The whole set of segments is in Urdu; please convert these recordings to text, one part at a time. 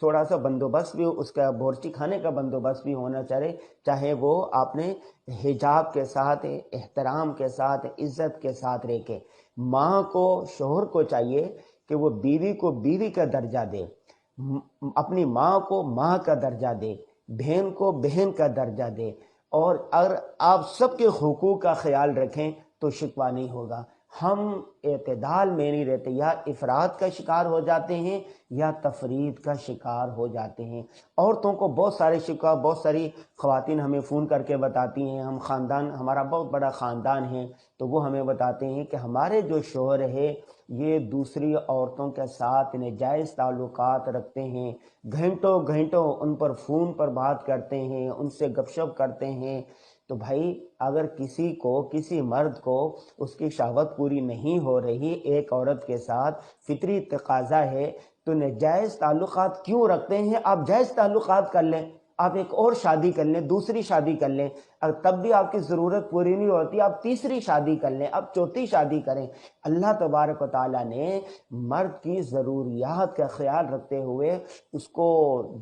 تھوڑا سا بندوبست بھی اس کا بورچی کھانے کا بندوبست بھی ہونا چاہیے، چاہے وہ آپ نے حجاب کے ساتھ، احترام کے ساتھ، عزت کے ساتھ رہ کے۔ ماں کو، شوہر کو چاہیے کہ وہ بیوی کو بیوی کا درجہ دے، اپنی ماں کو ماں کا درجہ دے، بہن کو بہن کا درجہ دے، اور اگر آپ سب کے حقوق کا خیال رکھیں تو شکوہ نہیں ہوگا۔ ہم اعتدال میں نہیں رہتے، یا افراد کا شکار ہو جاتے ہیں یا تفرید کا شکار ہو جاتے ہیں۔ عورتوں کو بہت سارے شکوہ، بہت ساری خواتین ہمیں فون کر کے بتاتی ہیں، ہم خاندان، ہمارا بہت بڑا خاندان ہے، تو وہ ہمیں بتاتے ہیں کہ ہمارے جو شوہر ہے یہ دوسری عورتوں کے ساتھ ناجائز تعلقات رکھتے ہیں، گھنٹوں گھنٹوں ان پر فون پر بات کرتے ہیں، ان سے گپ شپ کرتے ہیں۔ تو بھائی اگر کسی کو، کسی مرد کو اس کی شہوت پوری نہیں ہو رہی ایک عورت کے ساتھ، فطری تقاضا ہے، تو ناجائز تعلقات کیوں رکھتے ہیں؟ آپ جائز تعلقات کر لیں، آپ ایک اور شادی کر لیں، دوسری شادی کر لیں، اور تب بھی آپ کی ضرورت پوری نہیں ہوتی، آپ تیسری شادی کر لیں، آپ چوتھی شادی کریں۔ اللہ تبارک و تعالیٰ نے مرد کی ضروریات کا خیال رکھتے ہوئے اس کو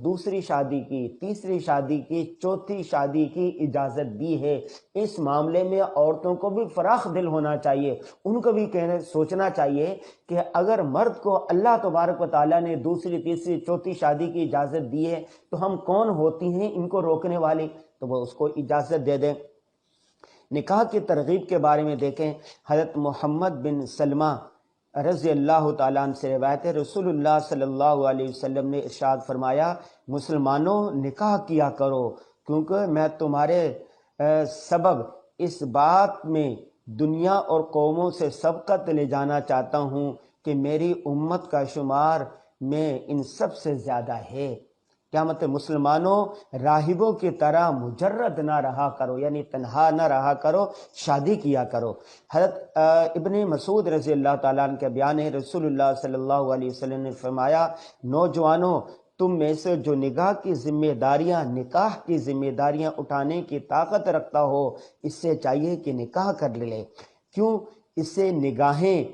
دوسری شادی کی، تیسری شادی کی، چوتھی شادی کی اجازت دی ہے۔ اس معاملے میں عورتوں کو بھی فراخ دل ہونا چاہیے، ان کو بھی سوچنا چاہیے کہ اگر مرد کو اللہ تبارک و تعالیٰ نے دوسری، تیسری، چوتھی شادی کی اجازت دی ہے تو ہم کون ہوتی ہیں ان کو روکنے والی؟ تو وہ اس کو اجازت دے دیں۔ نکاح کی ترغیب کے بارے میں دیکھیں، حضرت محمد بن سلمہ رضی اللہ تعالیٰ عنہ سے روایت ہے، رسول اللہ صلی اللہ علیہ وسلم نے ارشاد فرمایا، مسلمانوں نکاح کیا کرو، کیونکہ میں تمہارے سبب اس بات میں دنیا اور قوموں سے سبقت لے جانا چاہتا ہوں کہ میری امت کا شمار میں ان سب سے زیادہ ہے۔ کیا مطلب؟ مسلمانوں راہبوں کی طرح مجرد نہ رہا کرو، یعنی تنہا نہ رہا کرو، شادی کیا کرو۔ حضرت ابن مسعود رضی اللہ تعالیٰ عنہ کا بیان ہے، رسول اللہ صلی اللہ علیہ وسلم نے فرمایا، نوجوانوں تم میں سے جو نکاح کی ذمہ داریاں اٹھانے کی طاقت رکھتا ہو، اس سے چاہیے کہ نکاح کر لے۔ کیوں؟ اس سے نگاہیں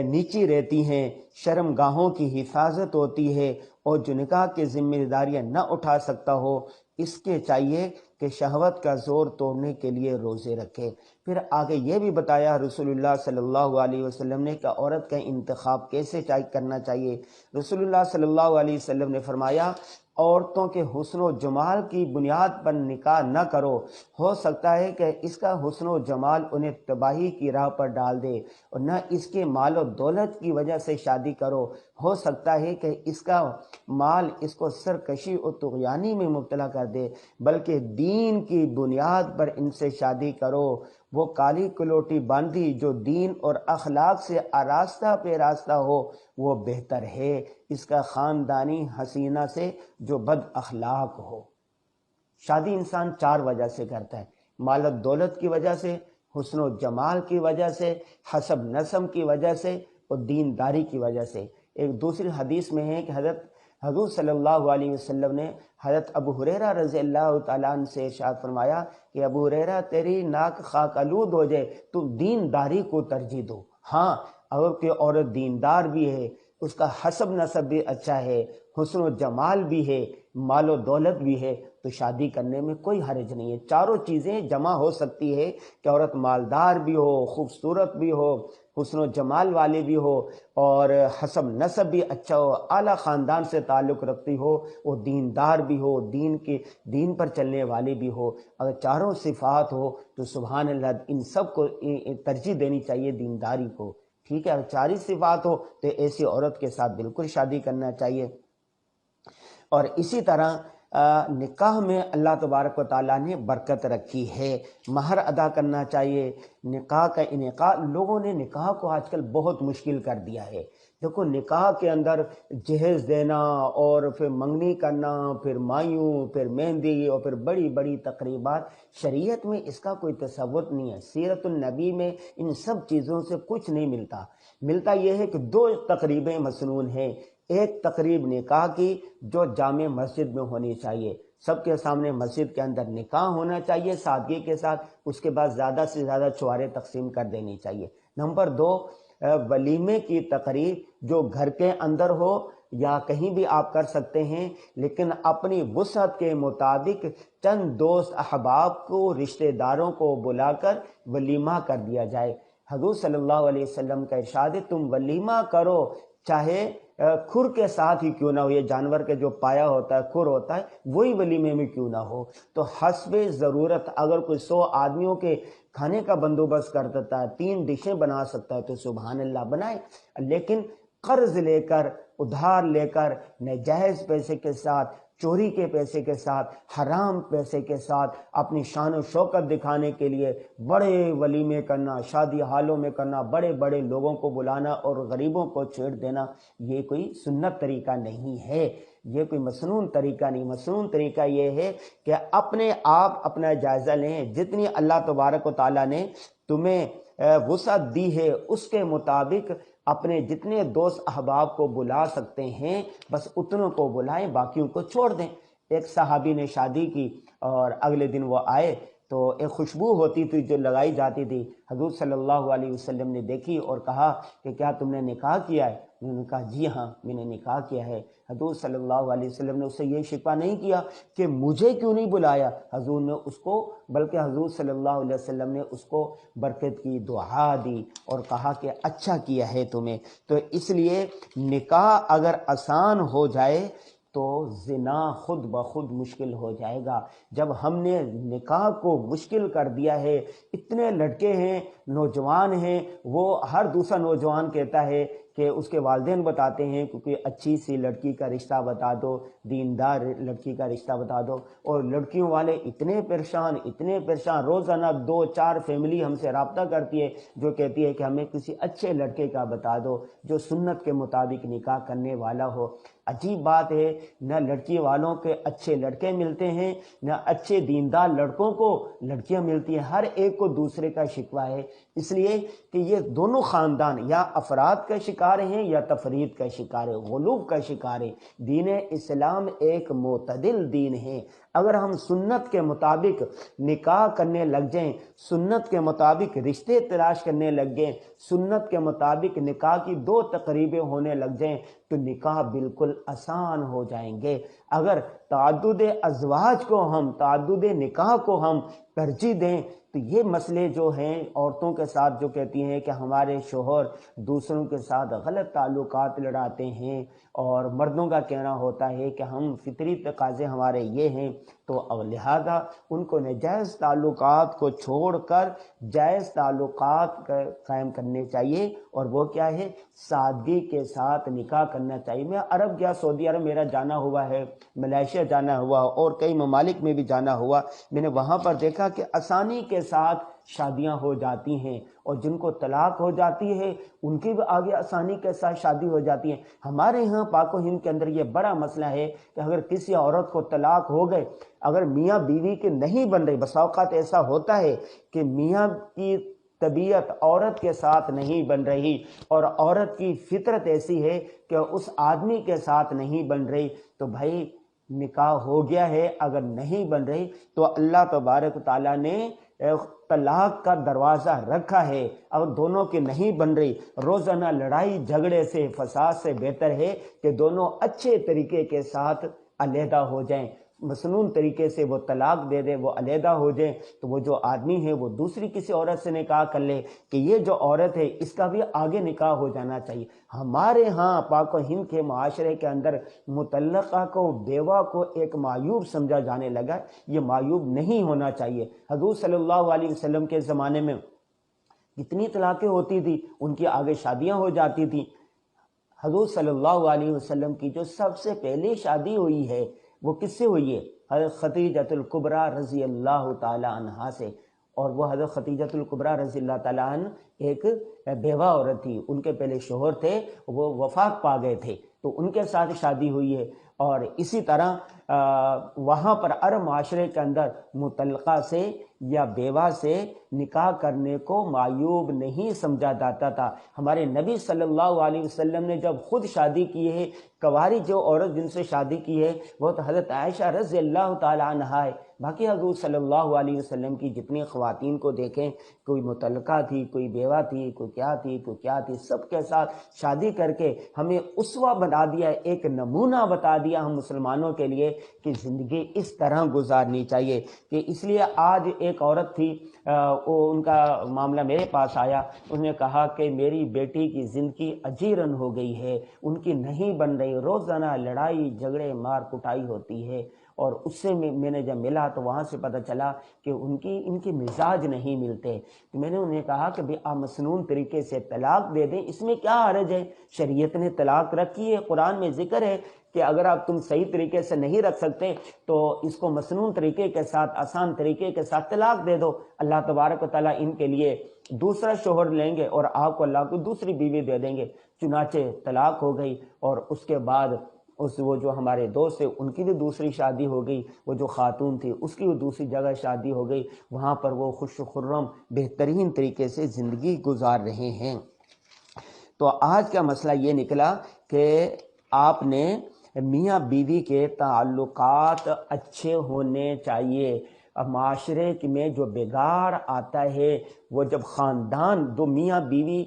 نیچی رہتی ہیں، شرم گاہوں کی حفاظت ہوتی ہے، اور جو نکاح کی ذمہ داریاں نہ اٹھا سکتا ہو اس کے چاہیے کہ شہوت کا زور توڑنے کے لیے روزے رکھے۔ پھر آگے یہ بھی بتایا رسول اللہ صلی اللہ علیہ وسلم نے کہ عورت کا انتخاب کیسے کرنا چاہیے۔ رسول اللہ صلی اللہ علیہ وسلم نے فرمایا، عورتوں کے حسن و جمال کی بنیاد پر نکاح نہ کرو، ہو سکتا ہے کہ اس کا حسن و جمال انہیں تباہی کی راہ پر ڈال دے، اور نہ اس کے مال و دولت کی وجہ سے شادی کرو، ہو سکتا ہے کہ اس کا مال اس کو سرکشی اور طغیانی میں مبتلا کر دے، بلکہ دین کی بنیاد پر ان سے شادی کرو۔ وہ کالی کلوٹی باندھی جو دین اور اخلاق سے آراستہ پیراستہ ہو وہ بہتر ہے اس کا خاندانی حسینہ سے جو بد اخلاق ہو۔ شادی انسان 4 وجہ سے کرتا ہے، مال و دولت کی وجہ سے، حسن و جمال کی وجہ سے، حسب نسب کی وجہ سے، اور دینداری کی وجہ سے۔ ایک دوسری حدیث میں ہے کہ حضور صلی اللہ علیہ وسلم نے حضرت ابو ہریرہ رضی اللہ تعالیٰ عنہ سے ارشاد فرمایا کہ ابو ہریرہ تیری ناک خاک آلود ہو جائے تو دینداری کو ترجیح دو۔ ہاں، اگر کہ عورت دیندار بھی ہے، اس کا حسب نسب بھی اچھا ہے، حسن و جمال بھی ہے، مال و دولت بھی ہے، تو شادی کرنے میں کوئی حرج نہیں ہے۔ چاروں چیزیں جمع ہو سکتی ہے کہ عورت مالدار بھی ہو، خوبصورت بھی ہو، حسن و جمال والی بھی ہو، اور حسب نسب بھی اچھا ہو، اعلیٰ خاندان سے تعلق رکھتی ہو، وہ دیندار بھی ہو، دین پر چلنے والی بھی ہو۔ اگر چاروں صفات ہو تو سبحان اللہ ان سب کو ترجیح دینی چاہیے دینداری کو۔ ٹھیک ہے، اگر 4 صفات ہو تو ایسی عورت کے ساتھ بالکل شادی کرنا چاہیے۔ اور اسی طرح نکاح میں اللہ تبارک و تعالیٰ نے برکت رکھی ہے، مہر ادا کرنا چاہیے۔ نکاح کا انعقاد، لوگوں نے نکاح کو آج کل بہت مشکل کر دیا ہے۔ دیکھو، نکاح کے اندر جہیز دینا اور پھر منگنی کرنا، پھر مایوں، پھر مہندی، اور پھر بڑی بڑی تقریبات، شریعت میں اس کا کوئی تصور نہیں ہے۔ سیرت النبی میں ان سب چیزوں سے کچھ نہیں ملتا۔ ملتا یہ ہے کہ 2 تقریبیں مسنون ہیں۔ ایک تقریب نکاح کی جو جامع مسجد میں ہونی چاہیے، سب کے سامنے مسجد کے اندر نکاح ہونا چاہیے سادگی کے ساتھ، اس کے بعد زیادہ سے زیادہ چھوارے تقسیم کر دینی چاہیے۔ نمبر 2، ولیمے کی تقریب جو گھر کے اندر ہو یا کہیں بھی آپ کر سکتے ہیں، لیکن اپنی وسعت کے مطابق چند دوست احباب کو، رشتہ داروں کو بلا کر ولیمہ کر دیا جائے۔ حضور صلی اللہ علیہ وسلم کا ارشاد ہے تم ولیمہ کرو، چاہے کھر کے ساتھ ہی کیوں نہ ہو، یہ جانور کے جو پایا ہوتا ہے، کھر ہوتا ہے، وہی ولیمے میں کیوں نہ ہو۔ تو حسب ضرورت اگر کوئی 100 آدمیوں کے کھانے کا بندوبست کر دیتا ہے، 3 ڈشیں بنا سکتا ہے تو سبحان اللہ بنائے، لیکن قرض لے کر، ادھار لے کر، ناجائز پیسے کے ساتھ، چوری کے پیسے کے ساتھ، حرام پیسے کے ساتھ اپنی شان و شوکت دکھانے کے لیے بڑے ولیمے کرنا، شادی حالوں میں کرنا، بڑے بڑے لوگوں کو بلانا اور غریبوں کو چھیڑ دینا، یہ کوئی سنت طریقہ نہیں ہے، یہ کوئی مسنون طریقہ نہیں۔ مسنون طریقہ یہ ہے کہ اپنے آپ اپنا جائزہ لیں، جتنی اللہ تبارک و تعالیٰ نے تمہیں وسعت دی ہے اس کے مطابق اپنے جتنے دوست احباب کو بلا سکتے ہیں بس اتنوں کو بلائیں، باقیوں کو چھوڑ دیں۔ ایک صحابی نے شادی کی اور اگلے دن وہ آئے تو ایک خوشبو ہوتی تھی جو لگائی جاتی تھی، حضور صلی اللہ علیہ وسلم نے دیکھی اور کہا کہ کیا تم نے نکاح کیا ہے؟ انہوں نے کہا جی ہاں میں نے نکاح کیا ہے۔ حضور صلی اللہ علیہ وسلم نے اس سے یہ شکوہ نہیں کیا کہ مجھے کیوں نہیں بلایا، حضور نے اس کو، بلکہ حضور صلی اللہ علیہ وسلم نے اس کو برکت کی دعا دی اور کہا کہ اچھا کیا ہے تمہیں۔ تو اس لیے نکاح اگر آسان ہو جائے تو زنا خود بخود مشکل ہو جائے گا۔ جب ہم نے نکاح کو مشکل کر دیا ہے، اتنے لڑکے ہیں، نوجوان ہیں، وہ ہر دوسرا نوجوان کہتا ہے کہ اس کے والدین بتاتے ہیں کہ کوئی اچھی سی لڑکی کا رشتہ بتا دو، دیندار لڑکی کا رشتہ بتا دو، اور لڑکیوں والے اتنے پریشان، روزانہ 2-4 فیملی ہم سے رابطہ کرتی ہے جو کہتی ہے کہ ہمیں کسی اچھے لڑکے کا بتا دو جو سنت کے مطابق نکاح کرنے والا ہو۔ عجیب بات ہے، نہ لڑکی والوں کے اچھے لڑکے ملتے ہیں، نہ اچھے دیندار لڑکوں کو لڑکیاں ملتی ہیں، ہر ایک کو دوسرے کا شکوہ ہے، اس لیے کہ یہ دونوں خاندان یا افراد کا شکار ہیں یا تفرید کا شکار ہے، غلو کا شکار ہے۔ دین اسلام ایک معتدل دین ہے۔ اگر ہم سنت کے مطابق نکاح کرنے لگ جائیں، سنت کے مطابق رشتے تلاش کرنے لگ جائیں، سنت کے مطابق نکاح کی 2 تقریبیں ہونے لگ جائیں تو نکاح بالکل آسان ہو جائیں گے۔ اگر تعدد ازواج کو تعدد نکاح کو ہم ترجیح دیں تو یہ مسئلے جو ہیں عورتوں کے ساتھ جو کہتی ہیں کہ ہمارے شوہر دوسروں کے ساتھ غلط تعلقات لڑاتے ہیں، اور مردوں کا کہنا ہوتا ہے کہ ہم فطری تقاضے ہمارے یہ ہیں، تو لہذا ان کو ناجائز تعلقات کو چھوڑ کر جائز تعلقات قائم کرنے چاہیے، اور وہ کیا ہے، سادگی کے ساتھ نکاح کرنا چاہیے۔ میں عرب گیا، سعودی عرب میرا جانا ہوا ہے، ملائیشیا جانا ہوا اور کئی ممالک میں بھی جانا ہوا، میں نے وہاں پر دیکھا کہ آسانی کے ساتھ شادیاں ہو جاتی ہیں، اور جن کو طلاق ہو جاتی ہے ان کی بھی آگے آسانی کے ساتھ شادی ہو جاتی ہے۔ ہمارے ہاں پاک و ہند کے اندر یہ بڑا مسئلہ ہے کہ اگر کسی عورت کو طلاق ہو گئے، اگر میاں بیوی کے نہیں بن رہی، بسا اوقات ایسا ہوتا ہے کہ میاں کی طبیعت عورت کے ساتھ نہیں بن رہی اور عورت کی فطرت ایسی ہے کہ اس آدمی کے ساتھ نہیں بن رہی، تو بھائی نکاح ہو گیا ہے، اگر نہیں بن رہی تو اللہ تبارک تعالیٰ نے طلاق کا دروازہ رکھا ہے۔ اگر دونوں کی نہیں بن رہی، روزانہ لڑائی جھگڑے سے، فساد سے بہتر ہے کہ دونوں اچھے طریقے کے ساتھ علیحدہ ہو جائیں، مسنون طریقے سے وہ طلاق دے دے، وہ علیحدہ ہو جائیں، تو وہ جو آدمی ہے وہ دوسری کسی عورت سے نکاح کر لے کہ یہ جو عورت ہے اس کا بھی آگے نکاح ہو جانا چاہیے۔ ہمارے ہاں پاک و ہند کے معاشرے کے اندر مطلقہ کو، بیوہ کو ایک معیوب سمجھا جانے لگا، یہ معیوب نہیں ہونا چاہیے۔ حضور صلی اللہ علیہ وسلم کے زمانے میں کتنی طلاقیں ہوتی تھی، ان کی آگے شادیاں ہو جاتی تھیں۔ حضور صلی اللہ علیہ وسلم کی جو سب سے پہلی شادی ہوئی ہے وہ کس سے ہوئی ہے؟ حضرت خدیجۃ الکبریٰ رضی اللہ تعالی عنہا سے، اور وہ حضرت خدیجۃ الکبریٰ رضی اللہ تعالیٰ عنہ ایک بیوہ عورت تھی، ان کے پہلے شوہر تھے وہ وفات پا گئے تھے، تو ان کے ساتھ شادی ہوئی ہے۔ اور اسی طرح وہاں پر عرب معاشرے کے اندر مطلقہ سے یا بیوہ سے نکاح کرنے کو معیوب نہیں سمجھا جاتا تھا۔ ہمارے نبی صلی اللہ علیہ وسلم نے جب خود شادی کی ہے، کنواری جو عورت جن سے شادی کی ہے وہ تو حضرت عائشہ رضی اللہ تعالی عنہا ہے۔ باقی حضور صلی اللہ علیہ وسلم کی جتنی خواتین کو دیکھیں، کوئی مطلقہ تھی، کوئی بیوہ تھی، کوئی کیا تھی، کوئی کیا تھی، سب کے ساتھ شادی کر کے ہمیں اسوہ بنا دیا، ایک نمونہ بتا دیا ہم مسلمانوں کے لیے کہ زندگی اس طرح گزارنی چاہیے۔ کہ اس لیے آج ایک عورت تھی، ان کا معاملہ میرے پاس آیا، انہوں نے کہا کہ میری بیٹی کی زندگی اجیرن ہو گئی ہے، ان کی نہیں بن رہی، روزانہ لڑائی جھگڑے مار کٹائی ہوتی ہے۔ اور اس سے میں نے جب ملا تو وہاں سے پتہ چلا کہ ان کے مزاج نہیں ملتے۔ تو میں نے انہیں کہا کہ بھئی آپ مسنون طریقے سے طلاق دے دیں، اس میں کیا حرج ہے؟ شریعت نے طلاق رکھی ہے، قرآن میں ذکر ہے کہ اگر آپ تم صحیح طریقے سے نہیں رکھ سکتے تو اس کو مسنون طریقے کے ساتھ، آسان طریقے کے ساتھ طلاق دے دو۔ اللہ تبارک و تعالیٰ ان کے لیے دوسرا شوہر لیں گے اور آپ کو اللہ کو دوسری بیوی دے دیں گے۔ چنانچہ طلاق ہو گئی، اور اس کے بعد وہ جو ہمارے دوست ہیں ان کی بھی دوسری شادی ہو گئی، وہ جو خاتون تھی اس کی بھی دوسری جگہ شادی ہو گئی، وہاں پر وہ خوش و خرم بہترین طریقے سے زندگی گزار رہے ہیں۔ تو آج کا مسئلہ یہ نکلا کہ آپ نے میاں بیوی کے تعلقات اچھے ہونے چاہیے۔ اب معاشرے میں جو بگاڑ آتا ہے وہ جب خاندان دو میاں بیوی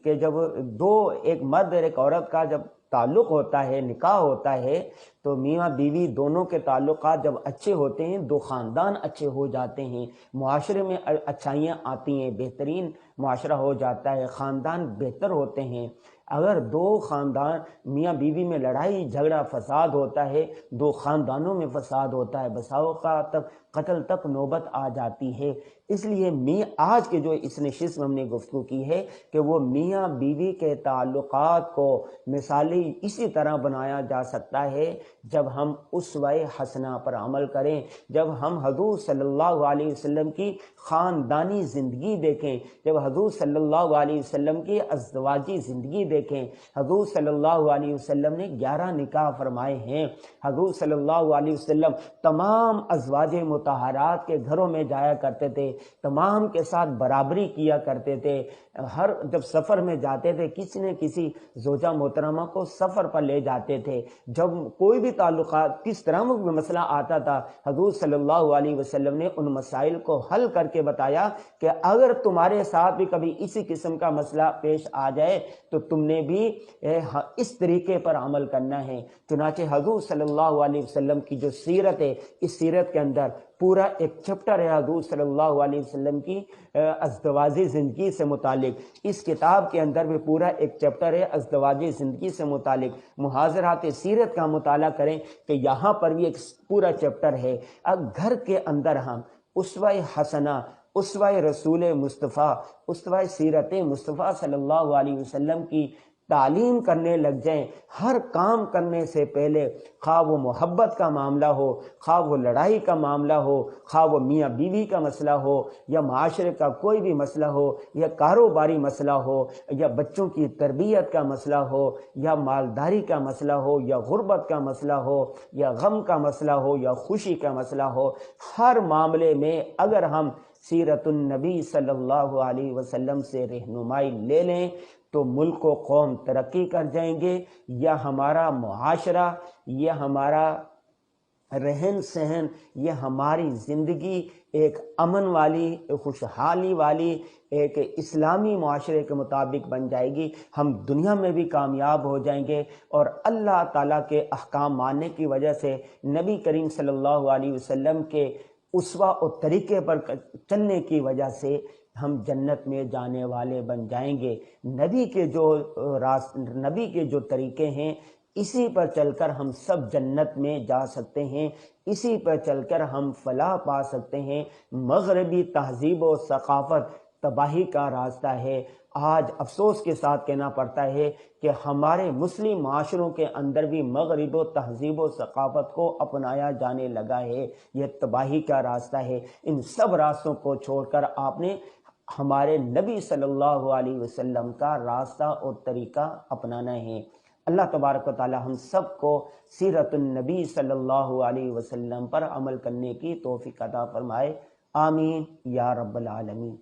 کے جب ایک مرد اور ایک عورت کا جب تعلق ہوتا ہے، نکاح ہوتا ہے، تو میاں بیوی دونوں کے تعلقات جب اچھے ہوتے ہیں، دو خاندان اچھے ہو جاتے ہیں، معاشرے میں اچھائیاں آتی ہیں، بہترین معاشرہ ہو جاتا ہے، خاندان بہتر ہوتے ہیں۔ اگر دو خاندان میاں بیوی میں لڑائی جھگڑا فساد ہوتا ہے، دو خاندانوں میں فساد ہوتا ہے، بسا اوقات تک قتل تک نوبت آ جاتی ہے۔ اس لیے آج کے جو اس نشست میں ہم نے گفتگو کی ہے کہ وہ میاں بیوی کے تعلقات کو مثالی اسی طرح بنایا جا سکتا ہے جب ہم اسوہ حسنہ پر عمل کریں، جب ہم حضور صلی اللہ علیہ وسلم کی خاندانی زندگی دیکھیں، جب حضور صلی اللہ علیہ وسلم کی ازدواجی زندگی دیکھیں۔ حضور صلی اللہ علیہ وسلم نے 11 نکاح فرمائے ہیں۔ حضور صلی اللہ علیہ وسلم تمام ازواج مطہرات کے گھروں میں جایا کرتے تھے، تمام کے ساتھ برابری کیا کرتے تھے۔ ہر جب سفر میں جاتے تھے کسی نہ کسی زوجہ محترمہ کو سفر پر لے جاتے تھے۔ جب کوئی بھی تعلقات کس طرح کا مسئلہ آتا تھا، حضور صلی اللہ علیہ وسلم نے ان مسائل کو حل کر کے بتایا کہ اگر تمہارے ساتھ بھی کبھی اسی قسم کا مسئلہ پیش آ جائے تو تم نے بھی اس طریقے پر عمل کرنا ہے۔ چنانچہ حضور صلی اللہ علیہ وسلم کی جو سیرت ہے، اس سیرت کے اندر پورا ایک چپٹر ہے حضور صلی اللہ علیہ وسلم کی ازدواجی زندگی سے متعلق۔ اس کتاب کے اندر بھی پورا ایک چپٹر ہے ازدواجی زندگی سے متعلق۔ محاضرات سیرت کا مطالعہ کریں کہ یہاں پر بھی ایک پورا چپٹر ہے۔ اب گھر کے اندر ہم اسوہ حسنہ، اسوہ رسول مصطفیٰ، اسوہ سیرت مصطفیٰ صلی اللہ علیہ وسلم کی تعلیم کرنے لگ جائیں، ہر کام کرنے سے پہلے، خواہ وہ محبت کا معاملہ ہو، خواہ وہ لڑائی کا معاملہ ہو، خواہ وہ میاں بیوی کا مسئلہ ہو، یا معاشرے کا کوئی بھی مسئلہ ہو، یا کاروباری مسئلہ ہو، یا بچوں کی تربیت کا مسئلہ ہو، یا مالداری کا مسئلہ ہو، یا غربت کا مسئلہ ہو، یا غم کا مسئلہ ہو، یا خوشی کا مسئلہ ہو، ہر معاملے میں اگر ہم سیرت النبی صلی اللہ علیہ وسلم سے رہنمائی لے لیں تو ملک و قوم ترقی کر جائیں گے، یا ہمارا معاشرہ، یہ ہمارا رہن سہن، یہ ہماری زندگی ایک امن والی، خوشحالی والی، ایک اسلامی معاشرے کے مطابق بن جائے گی۔ ہم دنیا میں بھی کامیاب ہو جائیں گے، اور اللہ تعالیٰ کے احکام ماننے کی وجہ سے، نبی کریم صلی اللہ علیہ وسلم کے اسوہ اور طریقے پر چلنے کی وجہ سے ہم جنت میں جانے والے بن جائیں گے۔ نبی کے جو طریقے ہیں اسی پر چل کر ہم سب جنت میں جا سکتے ہیں، اسی پر چل کر ہم فلاح پا سکتے ہیں۔ مغربی تہذیب و ثقافت تباہی کا راستہ ہے۔ آج افسوس کے ساتھ کہنا پڑتا ہے کہ ہمارے مسلم معاشروں کے اندر بھی مغرب و تہذیب و ثقافت کو اپنایا جانے لگا ہے۔ یہ تباہی کا راستہ ہے۔ ان سب راستوں کو چھوڑ کر آپ نے ہمارے نبی صلی اللہ علیہ وسلم کا راستہ اور طریقہ اپنانا ہے۔ اللہ تبارک و تعالی ہم سب کو سیرت النبی صلی اللہ علیہ وسلم پر عمل کرنے کی توفیق عطا فرمائے، آمین یا رب العالمین۔